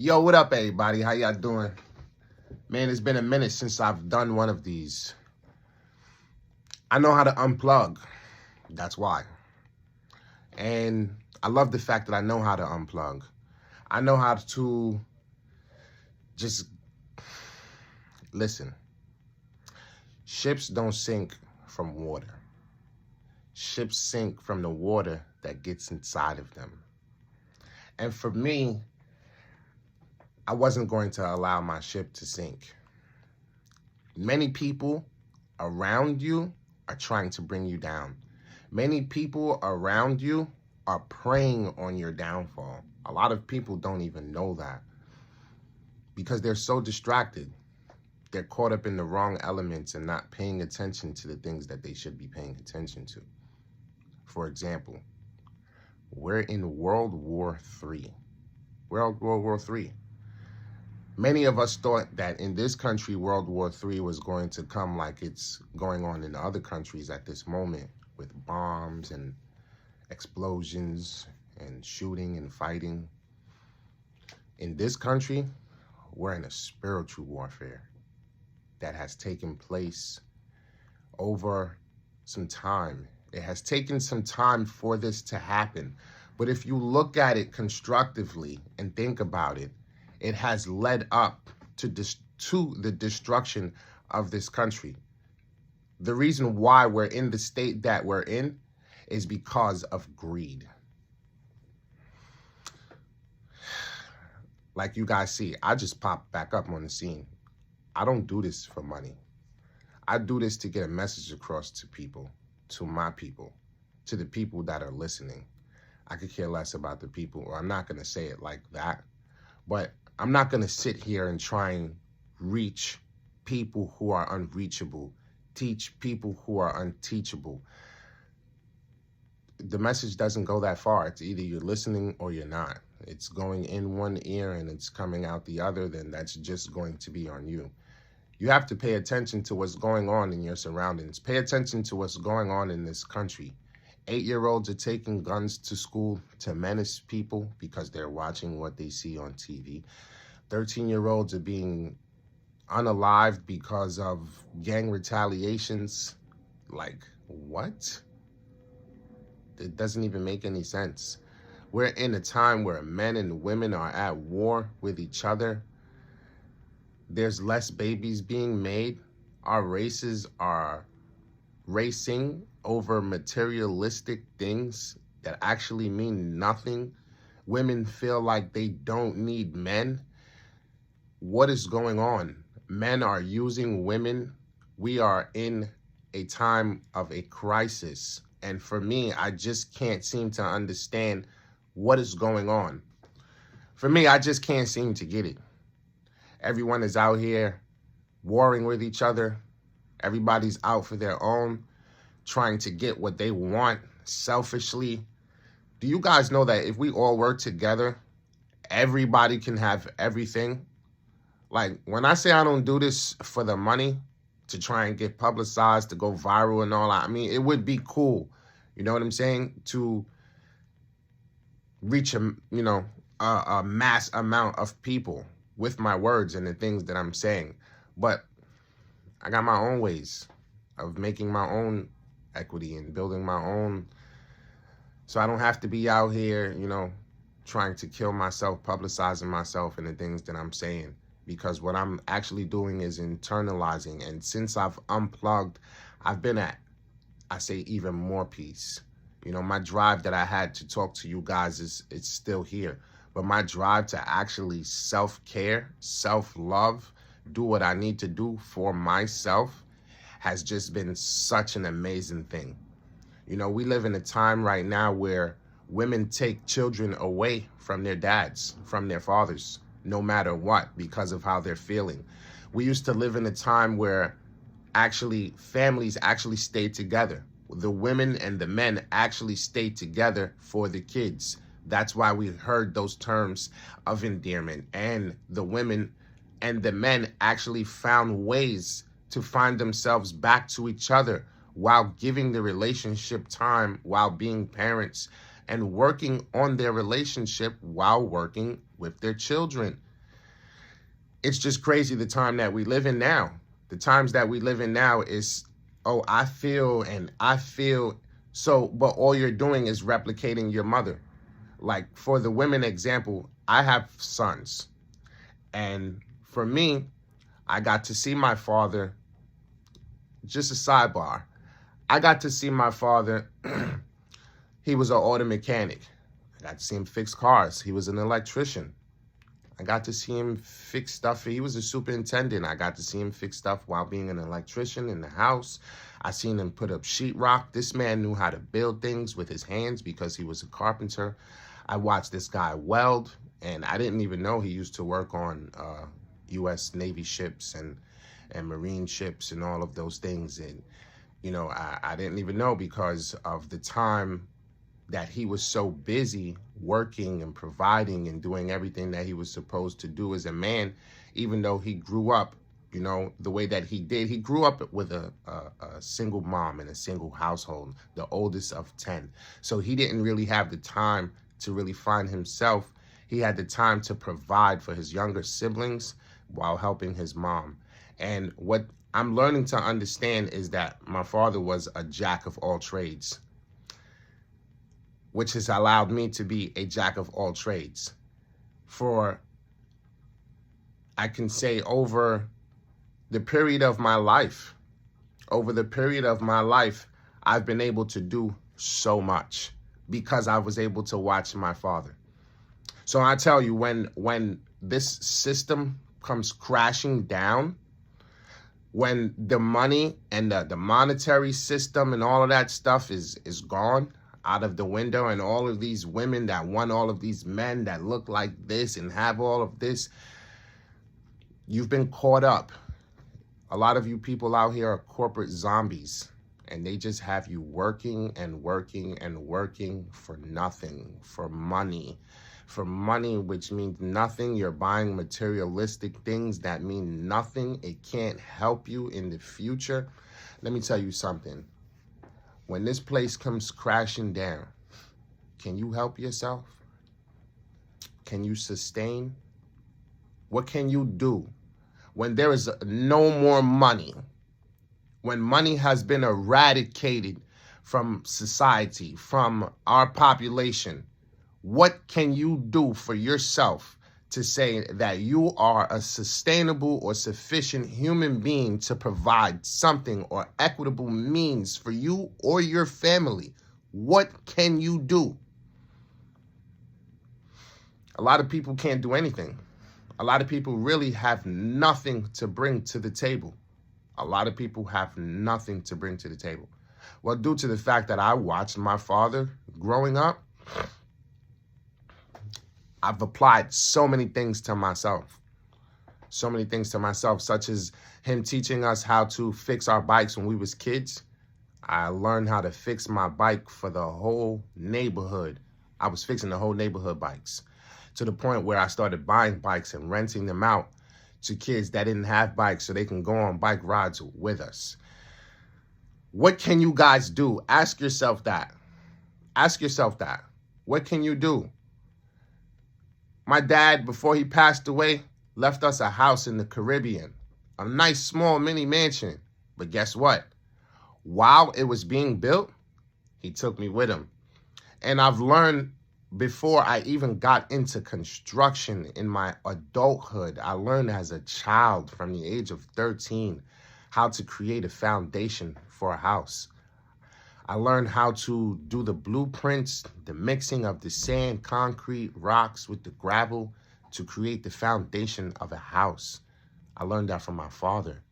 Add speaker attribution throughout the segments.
Speaker 1: Yo, what up, everybody? How y'all doing? Man, it's been a minute since I've done one of these. I know how to unplug. That's why. And I love the fact that I know how to unplug. I know how to just listen. Ships don't sink from water. Ships sink from the water that gets inside of them. And for me, I wasn't going to allow my ship to sink. Many people around you are trying to bring you down. Many people around you are preying on your downfall. A lot of people don't even know that because they're so distracted. They're caught up in the wrong elements and not paying attention to the things that they should be paying attention to. For example, we're in World War III. World War III. Many of us thought that in this country, World War III was going to come like it's going on in other countries at this moment with bombs and explosions and shooting and fighting. In this country, we're in a spiritual warfare that has taken place over some time. It has taken some time for this to happen. But if you look at it constructively and think about it, it has led up to the destruction of this country. The reason why we're in the state that we're in is because of greed. Like you guys see, I just popped back up on the scene. I don't do this for money. I do this to get a message across to people, to my people, to the people that are listening. I could care less about the people, or I'm not going to say it like that, but I'm not going to sit here and try and reach people who are unreachable, teach people who are unteachable. The message doesn't go that far. It's either you're listening or you're not. It's going in one ear and it's coming out the other, then that's just going to be on you. You have to pay attention to what's going on in your surroundings. Pay attention to what's going on in this country. 8-year-olds are taking guns to school to menace people because they're watching what they see on TV. 13-year-olds are being unalived because of gang retaliations. Like, what? It doesn't even make any sense. We're in a time where men and women are at war with each other. There's less babies being made. Our races are racing over materialistic things that actually mean nothing. Women feel like they don't need men. What is going on? Men are using women. We are in a time of a crisis. And for me, I just can't seem to understand what is going on. For me, I just can't seem to get it. Everyone is out here warring with each other. Everybody's out for their own, trying to get what they want selfishly. Do you guys know that if we all work together, everybody can have everything? Like, when I say I don't do this for the money, to try and get publicized, to go viral and all that, I mean, it would be cool, you know what I'm saying, to reach a mass amount of people with my words and the things that I'm saying. But I got my own ways of making my own equity and building my own, so I don't have to be out here, trying to kill myself, publicizing myself and the things that I'm saying, because what I'm actually doing is internalizing. And since I've unplugged, I've been at, I say, even more peace. My drive that I had to talk to you guys it's still here. But my drive to actually self-care, self-love, do what I need to do for myself has just been such an amazing thing. We live in a time right now where women take children away from their dads, from their fathers, no matter what, because of how they're feeling. We used to live in a time where actually families actually stayed together. The women and the men actually stayed together for the kids. That's why we heard those terms of endearment. And the women and the men actually found ways to find themselves back to each other while giving the relationship time, while being parents, and working on their relationship while working with their children. It's just crazy the time that we live in now. The times that we live in now is, oh, I feel and I feel. So, but all you're doing is replicating your mother. Like for the women example, I have sons. And for me, I got to see my father, just a sidebar. I got to see my father. He was an auto mechanic. I got to see him fix cars. He was an electrician. I got to see him fix stuff. He was a superintendent. I got to see him fix stuff while being an electrician in the house. I seen him put up sheetrock. This man knew how to build things with his hands because he was a carpenter. I watched this guy weld, and I didn't even know he used to work on U.S. Navy ships and Marine ships and all of those things. And, you know, I didn't even know because of the time that he was so busy working and providing and doing everything that he was supposed to do as a man, even though he grew up, you know, the way that he did. He grew up with a single mom in a single household, the oldest of 10. So he didn't really have the time to really find himself. He had the time to provide for his younger siblings while helping his mom. And what I'm learning to understand is that my father was a jack of all trades, which has allowed me to be a jack of all trades. For, I can say over the period of my life, I've been able to do so much because I was able to watch my father. So I tell you, when this system comes crashing down, when the money and the monetary system and all of that stuff is gone out of the window, and all of these women that want all of these men that look like this and have all of this, you've been caught up. A lot of you people out here are corporate zombies, and they just have you working and working and working for nothing, for money, which means nothing. You're buying materialistic things that mean nothing. It can't help you in the future. Let me tell you something. When this place comes crashing down, can you help yourself? Can you sustain? What can you do when there is no more money? When money has been eradicated from society, from our population, what can you do for yourself to say that you are a sustainable or sufficient human being to provide something or equitable means for you or your family? What can you do? A lot of people can't do anything. A lot of people really have nothing to bring to the table. A lot of people have nothing to bring to the table. Well, due to the fact that I watched my father growing up, I've applied so many things to myself. So many things to myself, such as him teaching us how to fix our bikes when we was kids. I learned how to fix my bike for the whole neighborhood. I was fixing the whole neighborhood bikes, to the point where I started buying bikes and renting them out to kids that didn't have bikes so they can go on bike rides with us. What can you guys do? Ask yourself that. Ask yourself that. What can you do? My dad, before he passed away, left us a house in the Caribbean, a nice small mini mansion. But guess what? While it was being built, he took me with him. And I've learned, before I even got into construction in my adulthood, I learned as a child from the age of 13 how to create a foundation for a house. I learned how to do the blueprints, the mixing of the sand, concrete, rocks with the gravel to create the foundation of a house. I learned that from my father.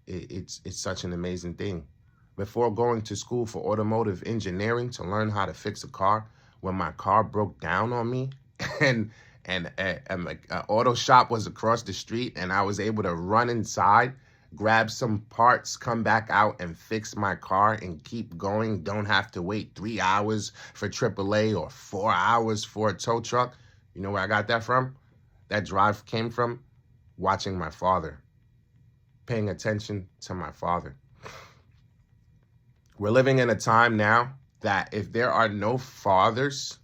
Speaker 1: It's such an amazing thing. Before going to school for automotive engineering to learn how to fix a car, when my car broke down on me and an auto shop was across the street, and I was able to run inside, grab some parts, come back out and fix my car and keep going. Don't have to wait 3 hours for AAA or 4 hours for a tow truck. You know where I got that from? That drive came from watching my father, paying attention to my father. We're living in a time now that if there are no fathers,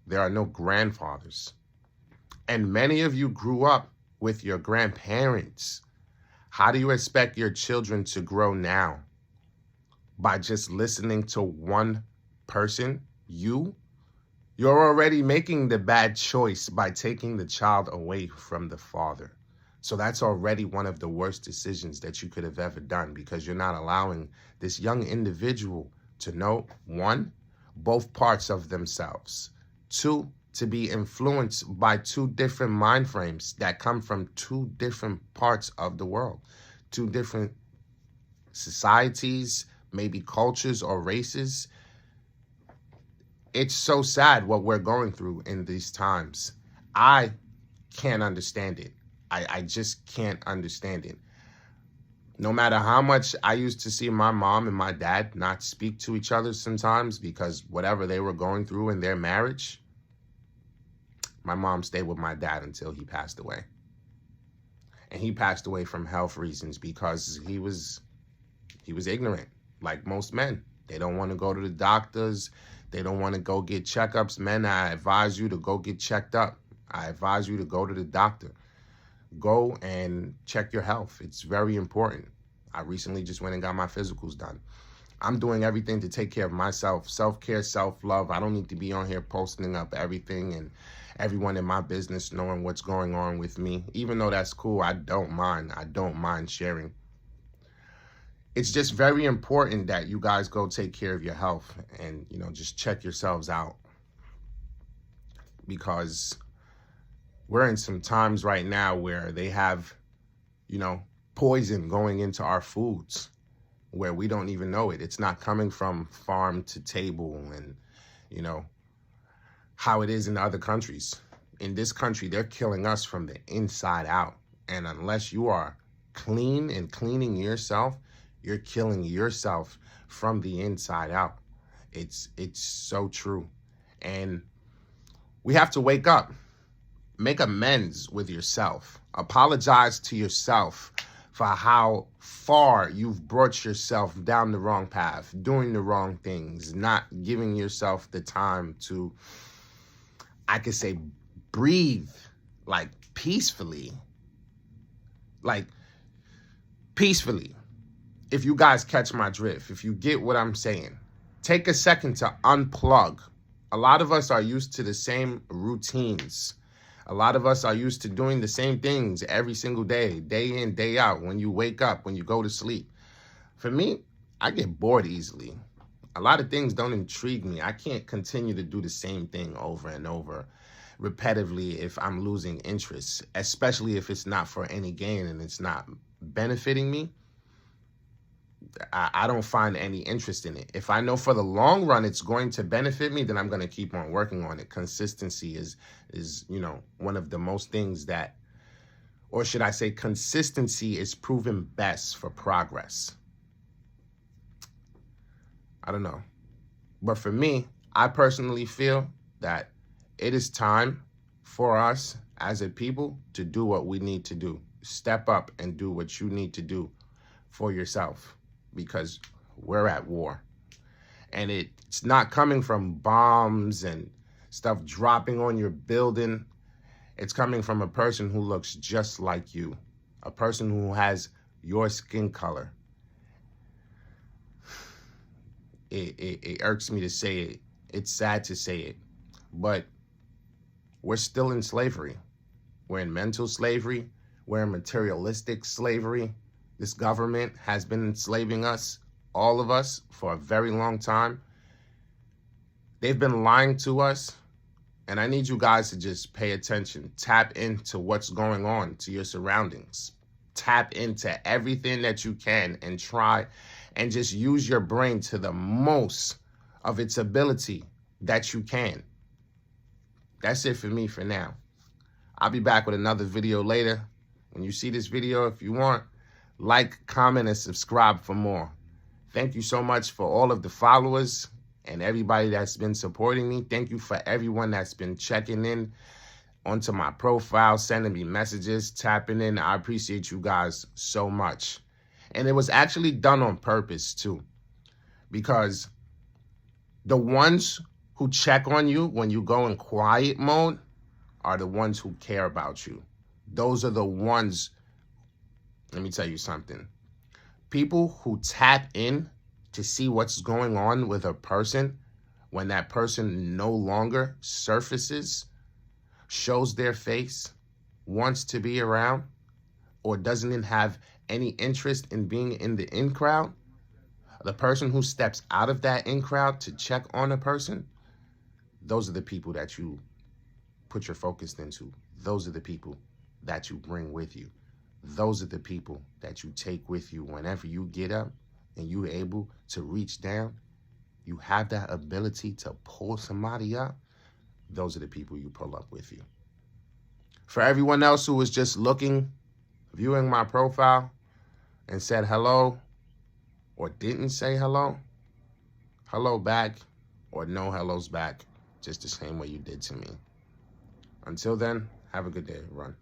Speaker 1: there are no grandfathers. And many of you grew up with your grandparents. How do you expect your children to grow now? By just listening to one person? You're already making the bad choice by taking the child away from the father. So that's already one of the worst decisions that you could have ever done, because you're not allowing this young individual to know, one, both parts of themselves. Two, to be influenced by two different mind frames that come from two different parts of the world, two different societies, maybe cultures or races. It's so sad what we're going through in these times. I can't understand it. I just can't understand it. No matter how much I used to see my mom and my dad not speak to each other sometimes because whatever they were going through in their marriage, my mom stayed with my dad until he passed away. And he passed away from health reasons because he was ignorant, like most men. They don't want to go to the doctors. They don't want to go get checkups. Men, I advise you to go get checked up. I advise you to go to the doctor. Go and check your health. It's very important. I recently just went and got my physicals done. I'm doing everything to take care of myself. Self-care, self-love. I don't need to be on here posting up everything and everyone in my business knowing what's going on with me. Even though that's cool, I don't mind. I don't mind sharing. It's just very important that you guys go take care of your health and, just check yourselves out, because we're in some times right now where they have, poison going into our foods where we don't even know it. It's not coming from farm to table and, how it is in other countries. In this country, they're killing us from the inside out. And unless you are clean and cleaning yourself, you're killing yourself from the inside out. It's so true. And we have to wake up. Make amends with yourself. Apologize to yourself for how far you've brought yourself down the wrong path, doing the wrong things, not giving yourself the time to, I could say, breathe, like peacefully. If you guys catch my drift, if you get what I'm saying, take a second to unplug. A lot of us are used to the same routines. A lot of us are used to doing the same things every single day in, day out, when you wake up, when you go to sleep. For me, I get bored easily. A lot of things don't intrigue me. I can't continue to do the same thing over and over repetitively if I'm losing interest, especially if it's not for any gain and it's not benefiting me. I don't find any interest in it. If I know for the long run it's going to benefit me, then I'm going to keep on working on it. Consistency is one of the most things that, or should I say, consistency is proven best for progress. I don't know. But for me, I personally feel that it is time for us as a people to do what we need to do. Step up and do what you need to do for yourself, because we're at war. And it's not coming from bombs and stuff dropping on your building. It's coming from a person who looks just like you, a person who has your skin color. It irks me to say it. It's sad to say it, but we're still in slavery. We're in mental slavery. We're in materialistic slavery. This government has been enslaving us, all of us, for a very long time. They've been lying to us, and I need you guys to just pay attention. Tap into what's going on, to your surroundings. Tap into everything that you can and try and just use your brain to the most of its ability that you can. That's it for me for now. I'll be back with another video later. When you see this video, if you want, like, comment, and subscribe for more. Thank you so much for all of the followers and everybody that's been supporting me. Thank you for everyone that's been checking in onto my profile, sending me messages, tapping in. I appreciate you guys so much. And it was actually done on purpose too, because the ones who check on you when you go in quiet mode are the ones who care about you. Those are the ones, let me tell you something. People who tap in to see what's going on with a person when that person no longer surfaces, shows their face, wants to be around, or doesn't have any interest in being in the in crowd, the person who steps out of that in crowd to check on a person, those are the people that you put your focus into. Those are the people that you bring with you. Those are the people that you take with you whenever you get up and you're able to reach down. You have that ability to pull somebody up. Those are the people you pull up with you. For everyone else who was just looking, viewing my profile and said hello or didn't say hello, hello back or no hellos back, just the same way you did to me. Until then, have a good day, everyone.